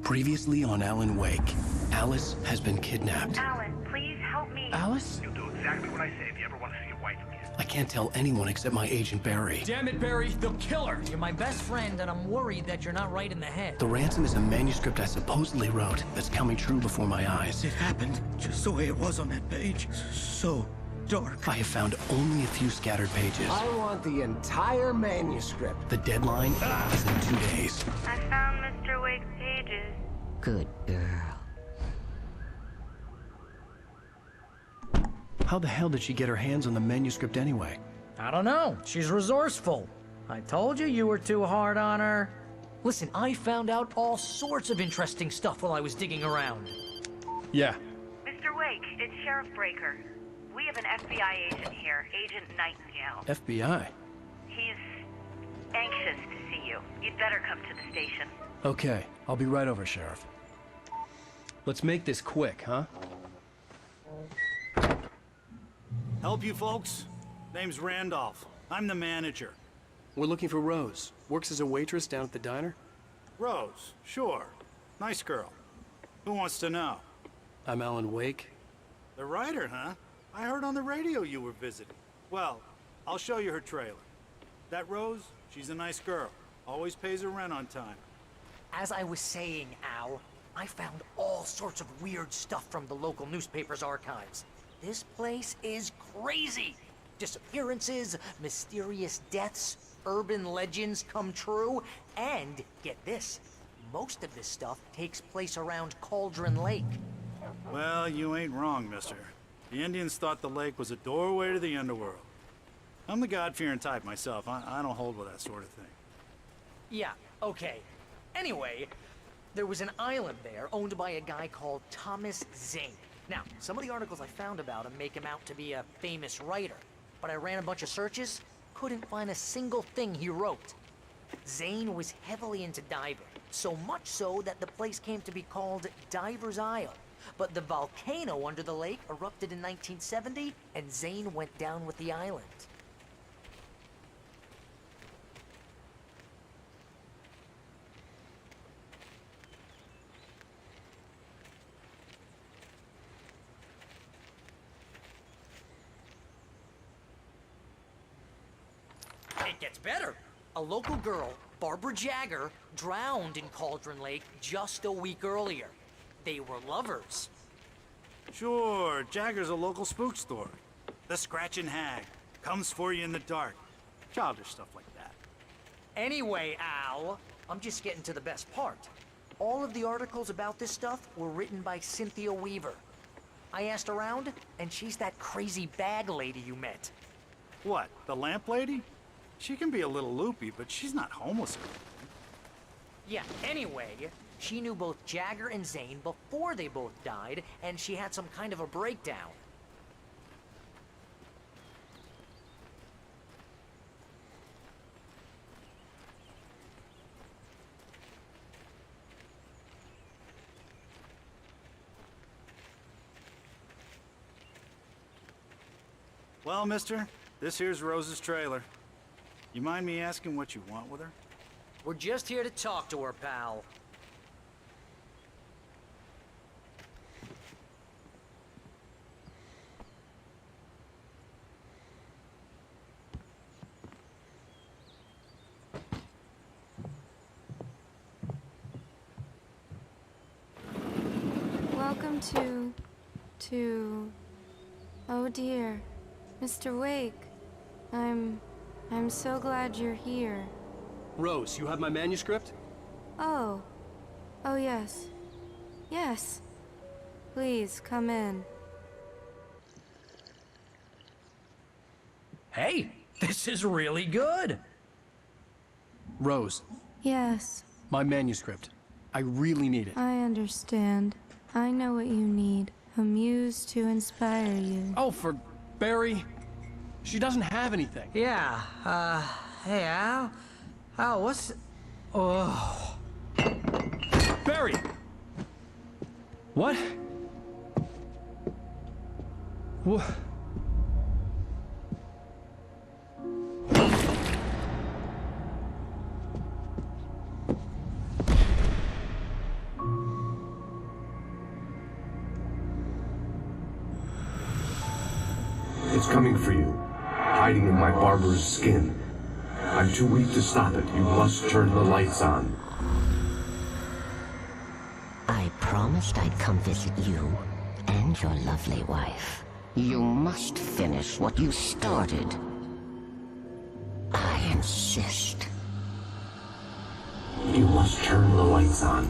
Previously on Alan Wake, Alice has been kidnapped. Alan, please help me. Alice? You'll do exactly what I say if you ever want to see your wife again. I can't tell anyone except my agent Barry. Damn it, Barry, they'll kill her! You're my best friend, and I'm worried that you're not right in the head. The ransom is a manuscript I supposedly wrote that's coming true before my eyes. It happened just the way it was on that page. So dark. I have found only a few scattered pages. I want the entire manuscript. The deadline is in 2 days. I found Mr. Wake's pages. Good girl. How the hell did she get her hands on the manuscript anyway? I don't know. She's resourceful. I told you were too hard on her. Listen, I found out all sorts of interesting stuff while I was digging around. Yeah. Mr. Wake, it's Sheriff Breaker. We have an FBI agent here, Agent Nightingale. FBI? He's anxious to see you. You'd better come to the station. Okay, I'll be right over, Sheriff. Let's make this quick, huh? Help you folks? Name's Randolph. I'm the manager. We're looking for Rose. Works as a waitress down at the diner. Rose, sure. Nice girl. Who wants to know? I'm Alan Wake. The writer, huh? I heard on the radio you were visiting. Well, I'll show you her trailer. That Rose, she's a nice girl. Always pays her rent on time. As I was saying, Al, I found all sorts of weird stuff from the local newspaper's archives. This place is crazy. Disappearances, mysterious deaths, urban legends come true, and get this, most of this stuff takes place around Cauldron Lake. Well, you ain't wrong, mister. The Indians thought the lake was a doorway to the underworld. I'm the God-fearing type myself. I don't hold with that sort of thing. Yeah, okay. Anyway, there was an island there owned by a guy called Thomas Zane. Now, some of the articles I found about him make him out to be a famous writer, but I ran a bunch of searches, couldn't find a single thing he wrote. Zane was heavily into diving, so much so that the place came to be called Diver's Isle. But the volcano under the lake erupted in 1970, and Zane went down with the island. It gets better. A local girl, Barbara Jagger, drowned in Cauldron Lake just a week earlier. They were lovers. Sure, Jagger's a local spook story. The Scratching Hag comes for you in the dark. Childish stuff like that. Anyway, Al, I'm just getting to the best part. All of the articles about this stuff were written by Cynthia Weaver. I asked around, and she's that crazy bag lady you met. What, the lamp lady? She can be a little loopy, but she's not homeless or anything. Yeah, anyway, she knew both Jagger and Zane before they both died, and she had some kind of a breakdown. Well, mister, this here's Rose's trailer. You mind me asking what you want with her? We're just here to talk to her, pal. Welcome to... Oh dear, Mr. Wake. I'm so glad you're here. Rose, you have my manuscript? Oh. Oh yes. Yes. Please, come in. Hey, this is really good. Rose, Yes, my manuscript. I really need it. I understand. I know what you need. A muse to inspire you. Oh, for Barry. She doesn't have anything. Yeah, hey, Al? Al, what's... Oh... Barry! What? What? coming for you, hiding in my barber's skin. I'm too weak to stop it. You must turn the lights on. I promised I'd come visit you and your lovely wife. You must finish what you started. I insist. You must turn the lights on.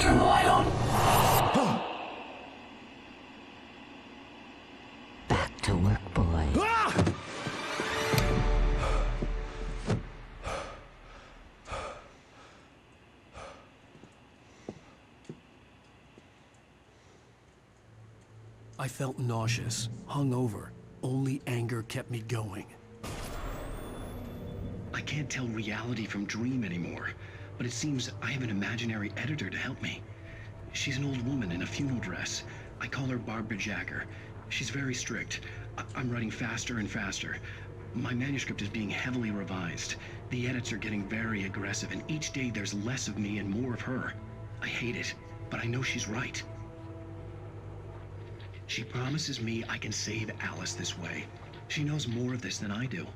Turn the light on. Back to work, boy. I felt nauseous, hungover. Only anger kept me going. I can't tell reality from dream anymore, but it seems I have an imaginary editor to help me. She's an old woman in a funeral dress. I call her Barbara Jacker. She's very strict. I'm writing faster and faster. My manuscript is being heavily revised. The edits are getting very aggressive, and each day there's less of me and more of her. I hate it, but I know she's right. She promises me I can save Alice this way. She knows more of this than I do.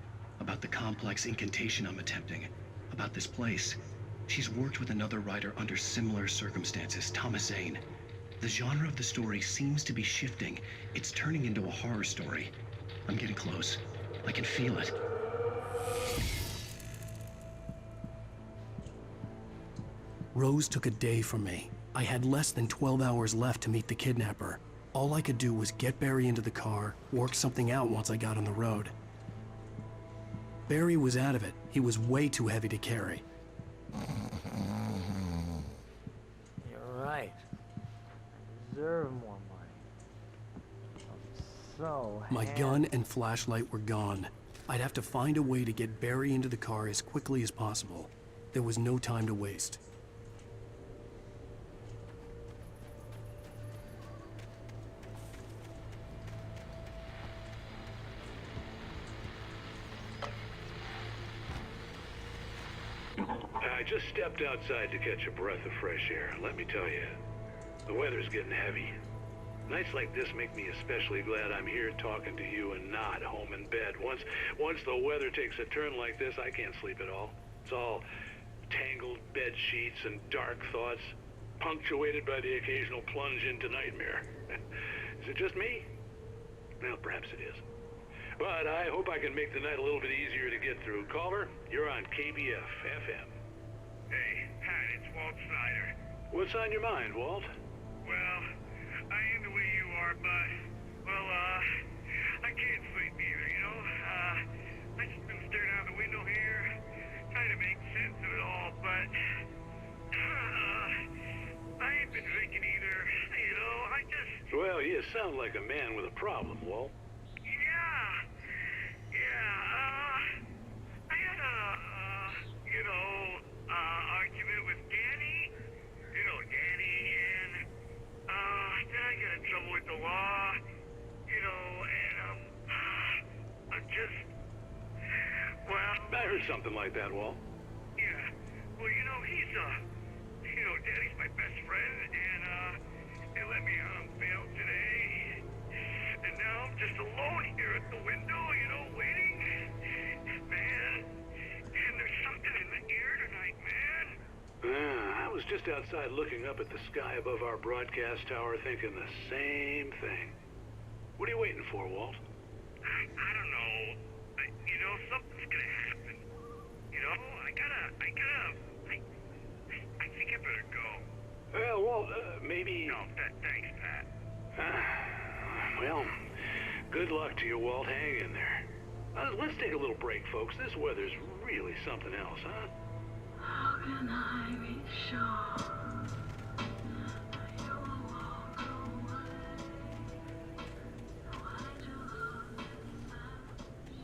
About the complex incantation I'm attempting. About this place. She's worked with another writer under similar circumstances, Thomas Zane. The genre of the story seems to be shifting. It's turning into a horror story. I'm getting close. I can feel it. Rose took a day from me. I had less than 12 hours left to meet the kidnapper. All I could do was get Barry into the car, work something out once I got on the road. Barry was out of it. He was way too heavy to carry. You're right. I deserve more money. I'm so My gun and flashlight were gone. I'd have to find a way to get Barry into the car as quickly as possible. There was no time to waste. I just stepped outside to catch a breath of fresh air. Let me tell you, the weather's getting heavy. Nights like this make me especially glad I'm here talking to you and not home in bed. Once the weather takes a turn like this, I can't sleep at all. It's all tangled bed sheets and dark thoughts, punctuated by the occasional plunge into nightmare. Is it just me? Well, perhaps it is. But I hope I can make the night a little bit easier to get through. Caller, you're on KBF FM. Hey, Pat, it's Walt Snyder. What's on your mind, Walt? Well, I am the way you are, but, well, I can't sleep either, you know? I just been staring out the window here, trying to make sense of it all, but, I ain't been drinking either, you know, I just... Well, you sound like a man with a problem, Walt. I had argument with Danny. You know Danny, and, then I got in trouble with the law, you know, and, I'm just, well... I heard something like that, Walt. Yeah, well, you know, Danny's my best friend, and, they let me out on bail today, and now I'm just alone here at the window, you know, waiting, man, and there's something in the air tonight, man. I was just outside looking up at the sky above our broadcast tower thinking the same thing. What are you waiting for, Walt? I don't know. You know, something's gonna happen. You know, I think I better go. Well, Walt, maybe... No, thanks, Pat. Well, good luck to you, Walt. Hang in there. Let's take a little break, folks. This weather's really something else, huh? How can I be sure that you will walk away? Why do love is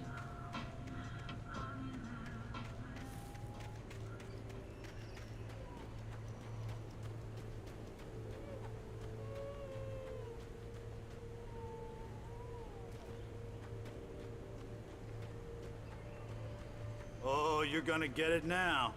Oh, you're gonna get it now.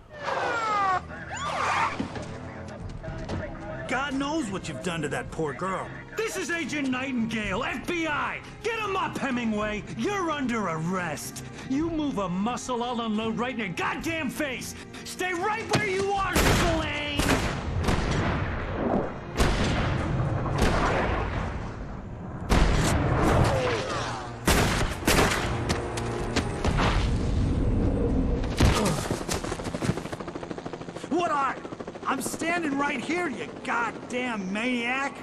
God knows what you've done to that poor girl. This This is Agent Nightingale, FBI! Get him up, Hemingway! You're under arrest! You move a muscle, I'll unload right in your goddamn face! Stay right where you are, Spillane! What are you? I'm standing right here, you goddamn maniac!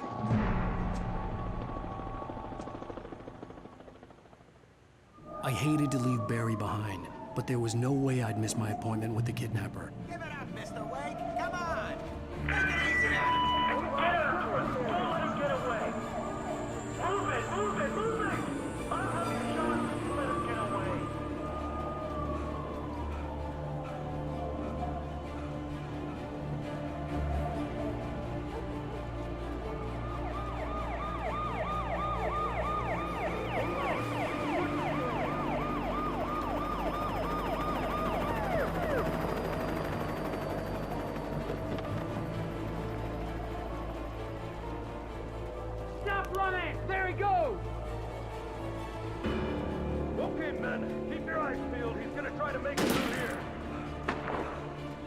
I hated to leave Barry behind, but there was no way I'd miss my appointment with the kidnapper. Give it up, Mr. Wake. Come on. Make it easy on him. Get after him. Don't let him get away. Move it, move it, move it! I'll have you shot if you let him get away. Stop running! There he goes! Okay, men, keep your eyes peeled. He's gonna try to make it through here.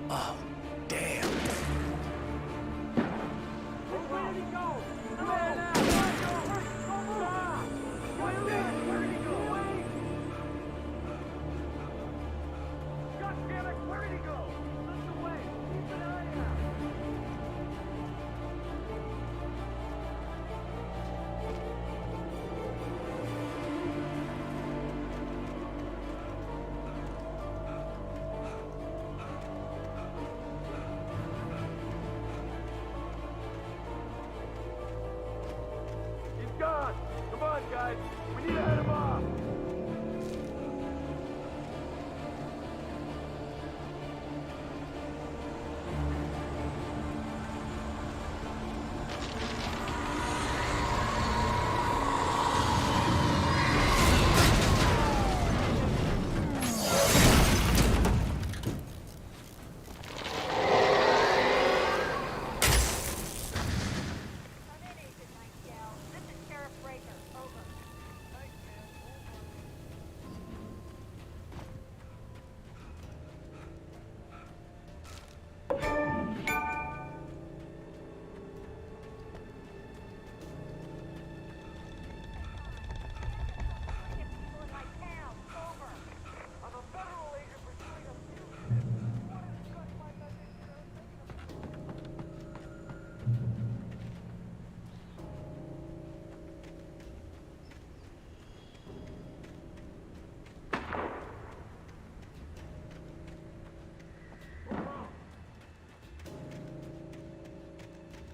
Oh, damn. Where did he go? Man out! Stop! Where did he go? God damn it! Where did he go? Look away! Keep an eye out! He's gone! Come on, guys! We need to head him off!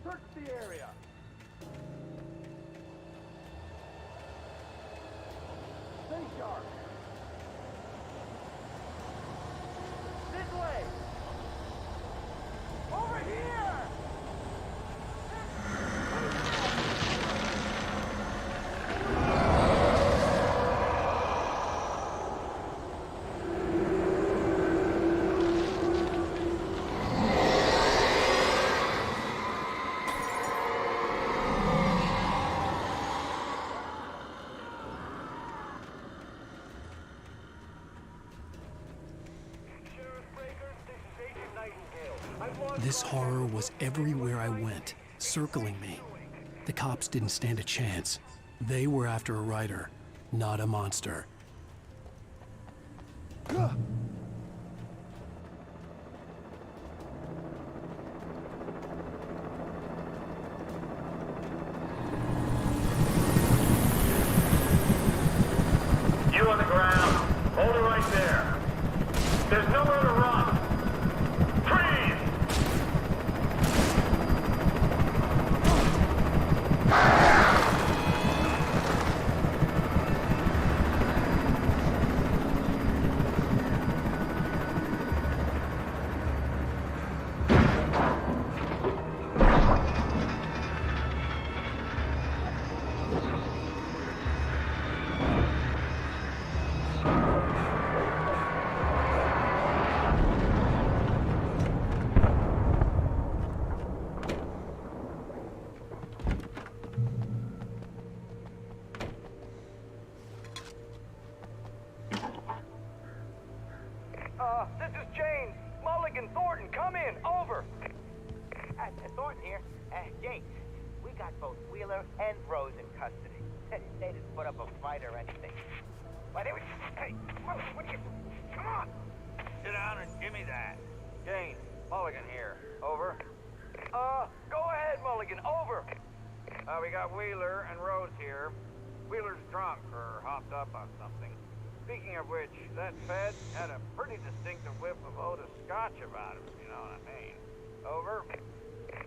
Search the area! Stay sharp! This way! Over here! This horror was everywhere I went, circling me. The cops didn't stand a chance. They were after a writer, not a monster. You on the ground. Hold it right there. There's nowhere to run. Freeze! Mulligan, Thornton, come in. Over. Thornton here. Jake, we got both Wheeler and Rose in custody. They didn't put up a fight or anything. But it was... Hey, Mulligan, what are you... Come on! Sit down and give me that. Jane, Mulligan here. Over. Go ahead, Mulligan. Over. We got Wheeler and Rose here. Wheeler's drunk or hopped up on something. Speaking of which, that Fed had a pretty distinctive whiff of Otis Scotch about him, if you know what I mean. Over.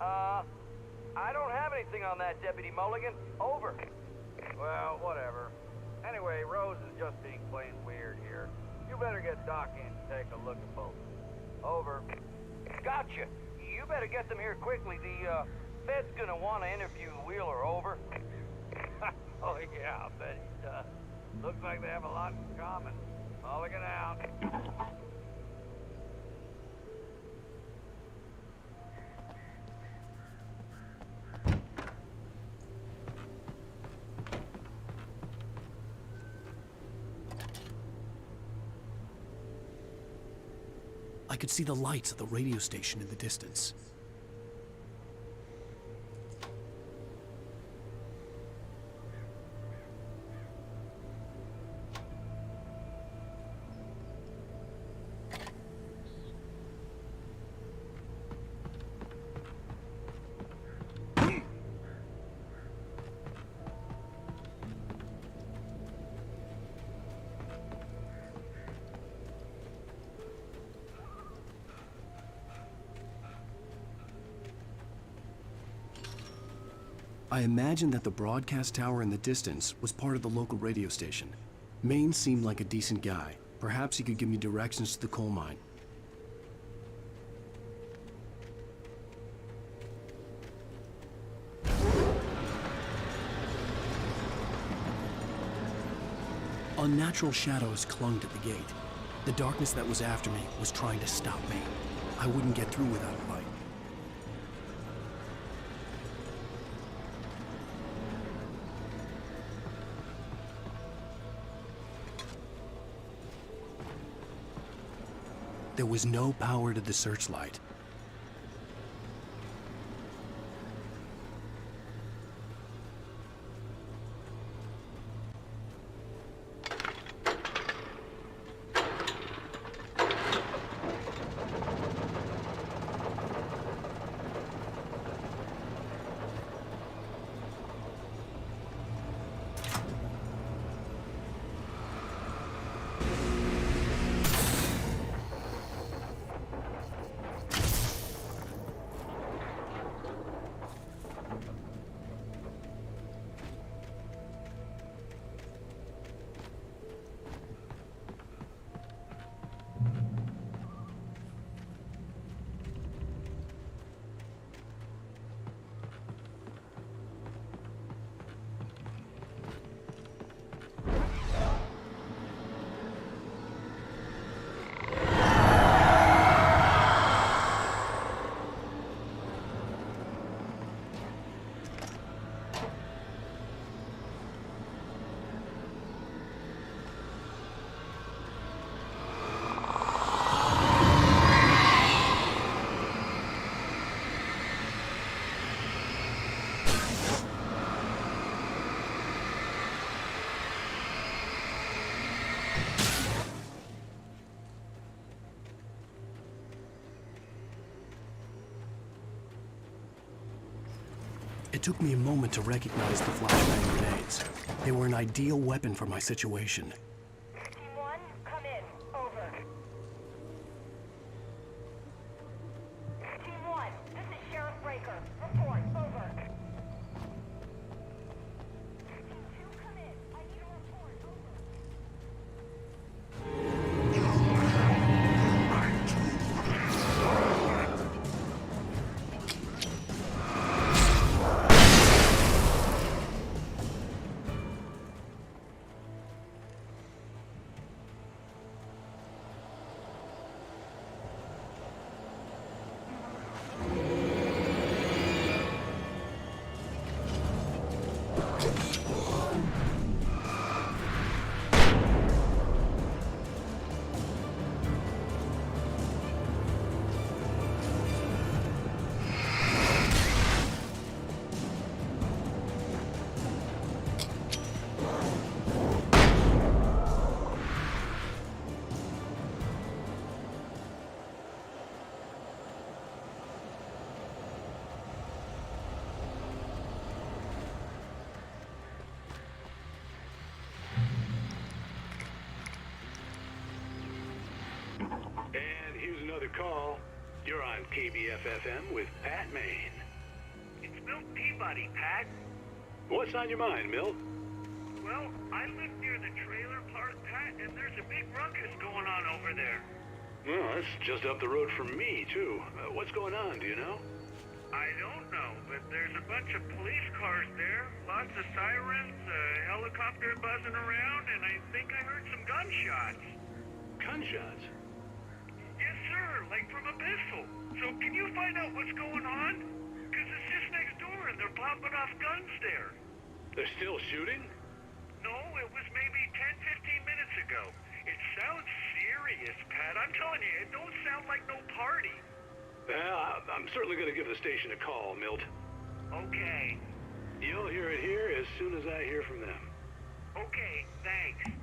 I don't have anything on that, Deputy Mulligan. Over. Well, whatever. Anyway, Rose is just being plain weird here. You better get Doc in to take a look at both. Over. Gotcha. You better get them here quickly. The, Fed's gonna want to interview Wheeler. Over. Oh, yeah, I'll bet he does. Looks like they have a lot in common. Mulligan out. I could see the lights of the radio station in the distance. I imagined that the broadcast tower in the distance was part of the local radio station. Maine seemed like a decent guy. Perhaps he could give me directions to the coal mine. Unnatural shadows clung to the gate. The darkness that was after me was trying to stop me. I wouldn't get through without a light. There was no power to the searchlight. It took me a moment to recognize the flashbang grenades. They were an ideal weapon for my situation. Team 1, come in. Over. Team 1, this is Sheriff Breaker. Report. Over. Team 2, come in. I need a report. another call. You're on KBFFM with Pat Maine. It's Milt Peabody, Pat. What's on your mind, Milt? Well, I live near the trailer park, Pat, and there's a big ruckus going on over there. Well, that's just up the road from me, too. What's going on, do you know? I don't know, but there's a bunch of police cars there, lots of sirens, a helicopter buzzing around, and I think I heard some gunshots. Gunshots? Yes, sir, like from a pistol. So can you find out what's going on? Because it's just next door and they're popping off guns there. They're still shooting? No, it was maybe 10-15 minutes ago. It sounds serious, Pat. I'm telling you, it don't sound like no party. Well, I'm certainly going to give the station a call, Milt. Okay. You'll hear it here as soon as I hear from them. Okay, thanks.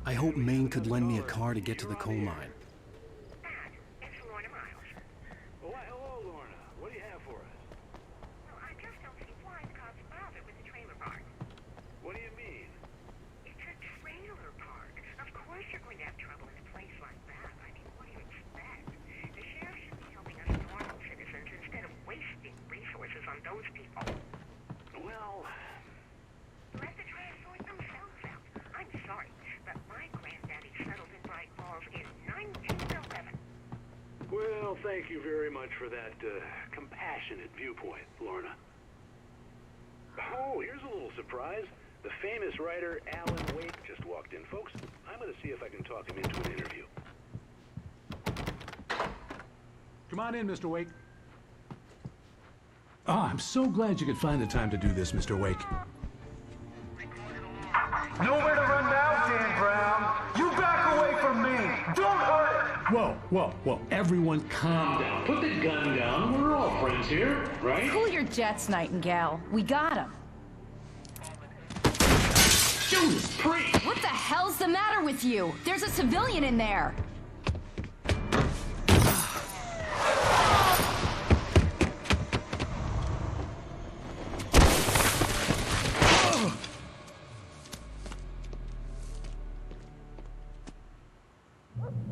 I hope Maine could lend me a car to get to the coal mine. It's Lorna Miles. Oh, why, hello, Lorna. What do you have for us? Well, I just don't see why the cops bothered with the trailer park. What do you mean? It's a trailer park. Of course you're going to have trouble in a place like that. I mean, what do you expect? The sheriff should be helping us normal citizens instead of wasting resources on those people. Well, let the trash sort themselves out. I'm sorry, but my granddaddy settled in Bright Falls in 1911. well, thank you very much for that compassionate viewpoint, Lorna. Oh, here's a little surprise. The famous writer Alan Wake just walked in. Folks, I'm going to see if I can talk him into an interview. Come on in, Mr. Wake. Oh, I'm so glad you could find the time to do this, Mr. Wake. Nowhere to run now, Dan Brown. You back away from me. Don't hurt it. Whoa, whoa, whoa. Everyone calm down. Put the gun down. We're all friends here, right? Cool your jets, Nightingale. We got him. Judas Priest! What the hell's the matter with you? There's a civilian in there.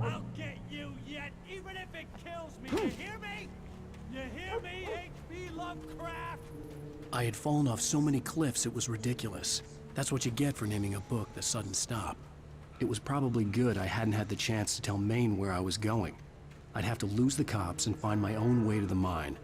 I'll get you yet, even if it kills me. You hear me? You hear me, H.P. Lovecraft? I had fallen off so many cliffs it was ridiculous. That's what you get for naming a book The Sudden Stop. It was probably good I hadn't had the chance to tell Maine where I was going. I'd have to lose the cops and find my own way to the mine.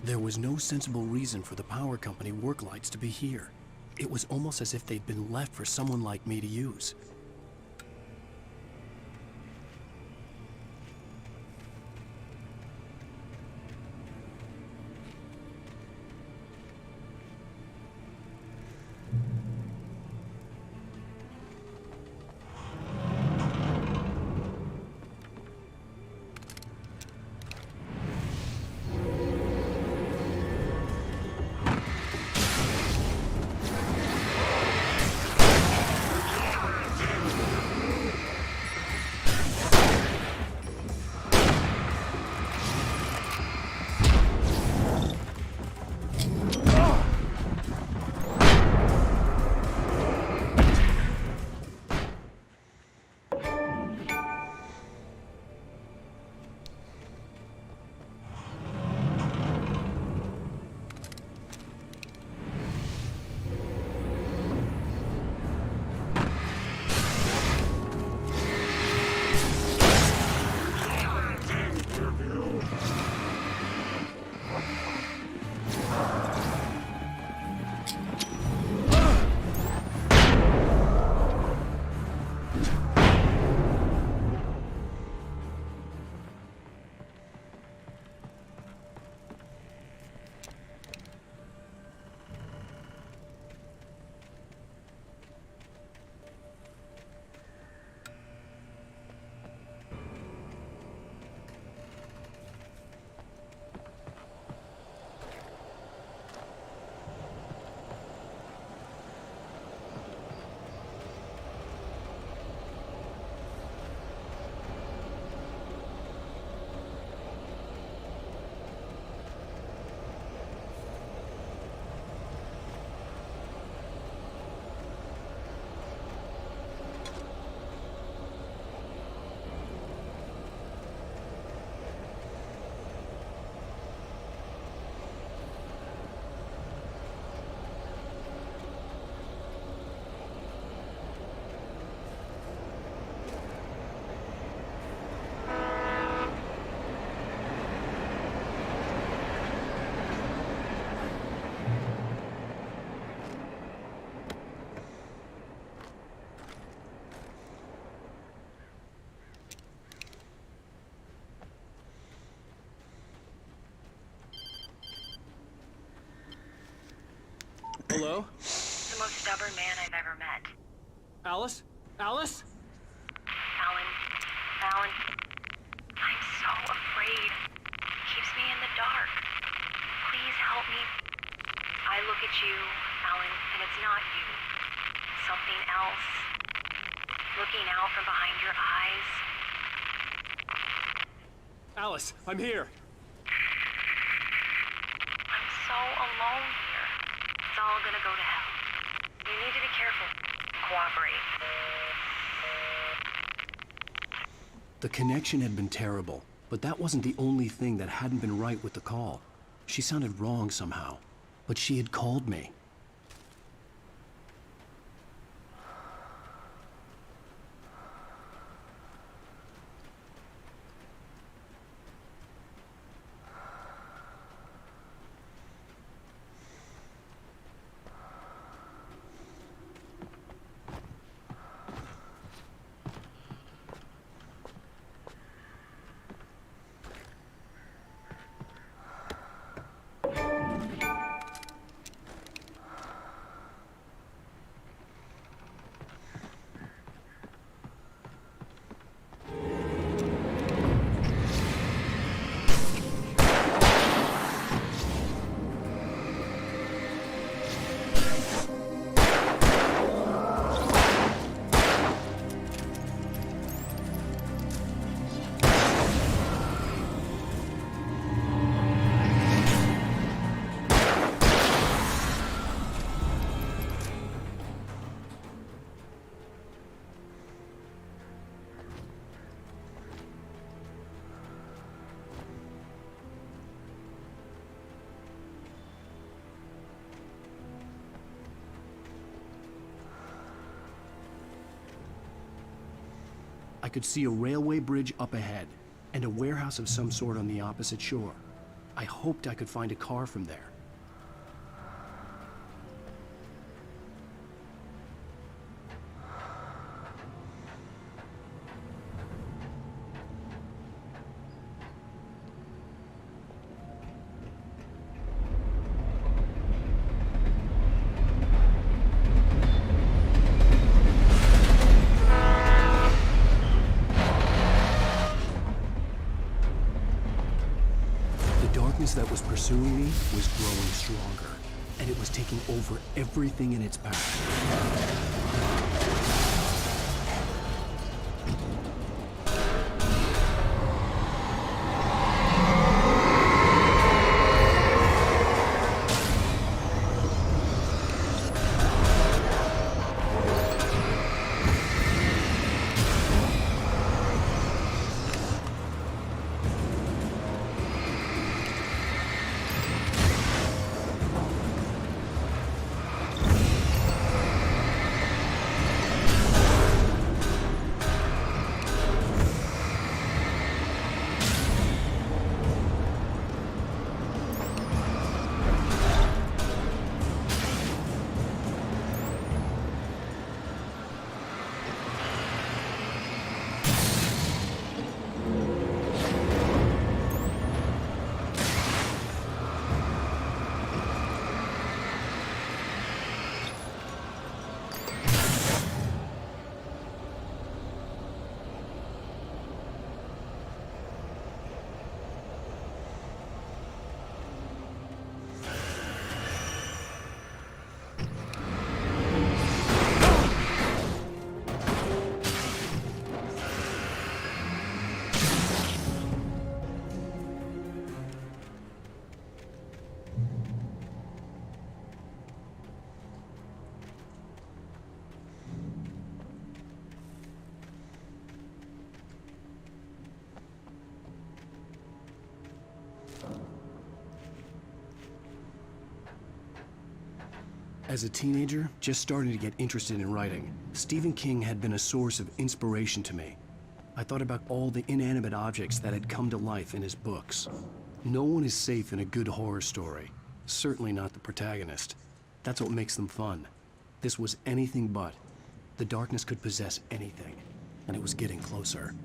There was no sensible reason for the power company work lights to be here. It was almost as if they'd been left for someone like me to use. Hello? The most stubborn man I've ever met. Alice? Alice? Alan, I'm so afraid. Keeps me in the dark. Please help me. I look at you, Alan, and it's not you. Something else. Looking out from behind your eyes. Alice, I'm here. I'm so alone here. It's all gonna go to hell. You need to be careful. Cooperate. The connection had been terrible, but that wasn't the only thing that hadn't been right with the call. She sounded wrong somehow, but she had called me. I could see a railway bridge up ahead, and a warehouse of some sort on the opposite shore. I hoped I could find a car from there. That was pursuing me was growing stronger, and it was taking over everything in its path. As a teenager, just starting to get interested in writing, Stephen King had been a source of inspiration to me. I thought about all the inanimate objects that had come to life in his books. No one is safe in a good horror story. Certainly not the protagonist. That's what makes them fun. This was anything but. The darkness could possess anything, and it was getting closer.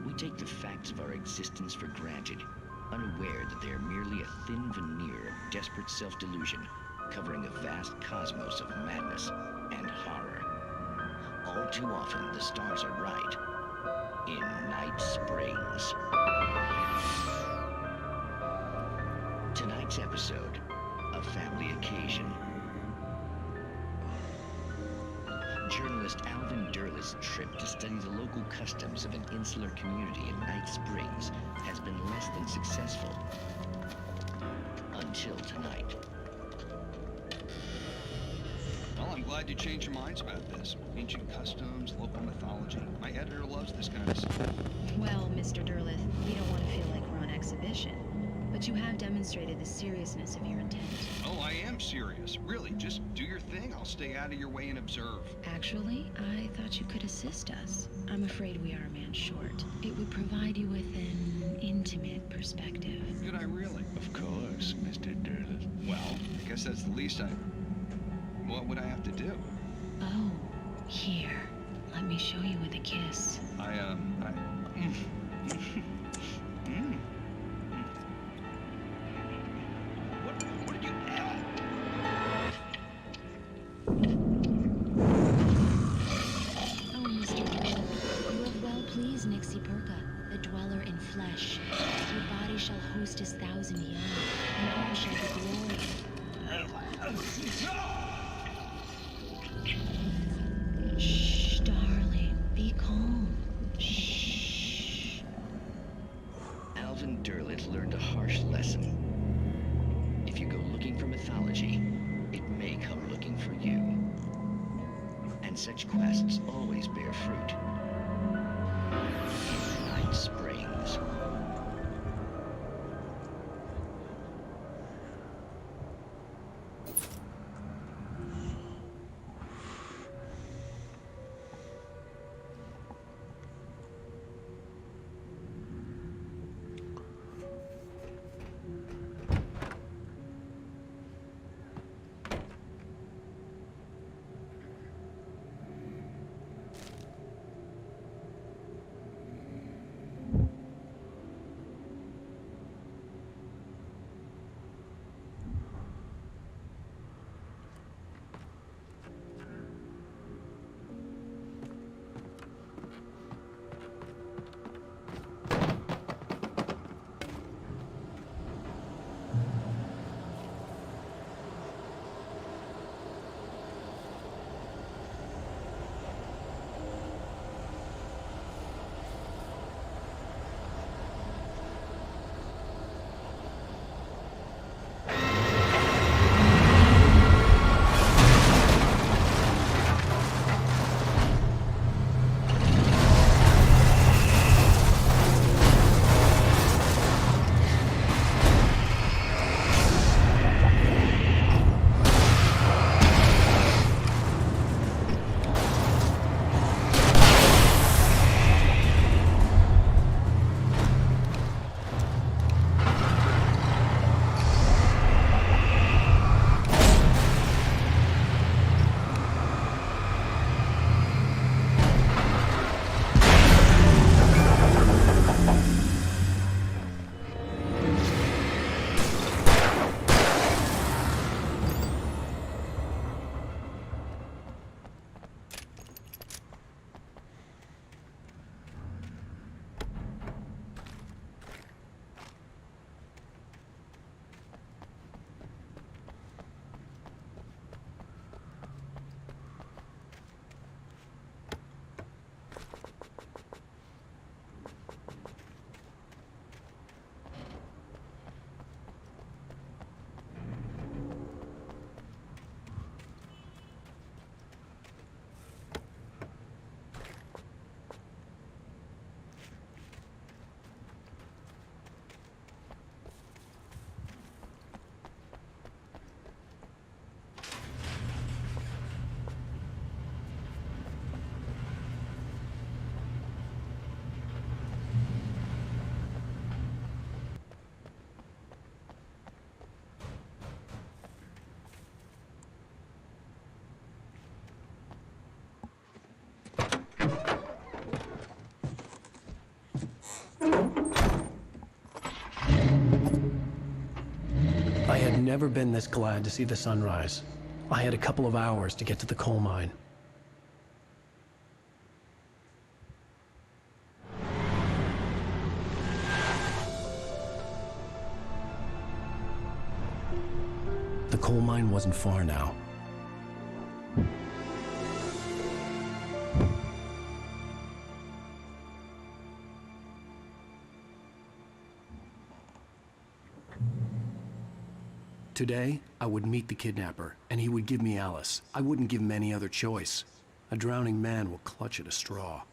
We take the facts of our existence for granted, unaware that they are merely a thin veneer of desperate self-delusion, covering a vast cosmos of madness and horror. All too often, the stars are right. In Night Springs. Tonight's episode, a family occasion. Journalist Alvin Durla's trip to study the local customs of an insular community in Night Springs has been less than successful. Until tonight. Well, I'm glad you changed your minds about this. Ancient customs, local mythology. My editor loves this kind of stuff. Well, Mr. Durlith, we don't want to feel like we're on exhibition. But you have demonstrated the seriousness of your intent. Oh, I am serious. Really, just do your thing. I'll stay out of your way and observe. Actually, I thought you could assist us. I'm afraid we are a man short. It would provide you with an intimate perspective. Could I really? Of course, Mr. Durlith. Well, I guess that's the least I... What would I have to do? Oh, here. Let me show you with a kiss. What did you add? Oh, Mr. Durlith, you have well pleased Nixie Perka, the dweller in flesh. Your body shall host his 1,000 young, and all shall be glory. Shh, darling, be calm. Shh. Alvin Durlith learned a harsh lesson. If you go looking for mythology, it may come looking for you. And such quests always bear fruit. Night Springs. I had never been this glad to see the sunrise. I had a couple of hours to get to the coal mine. The coal mine wasn't far now. Today, I would meet the kidnapper, and he would give me Alice. I wouldn't give him any other choice. A drowning man will clutch at a straw.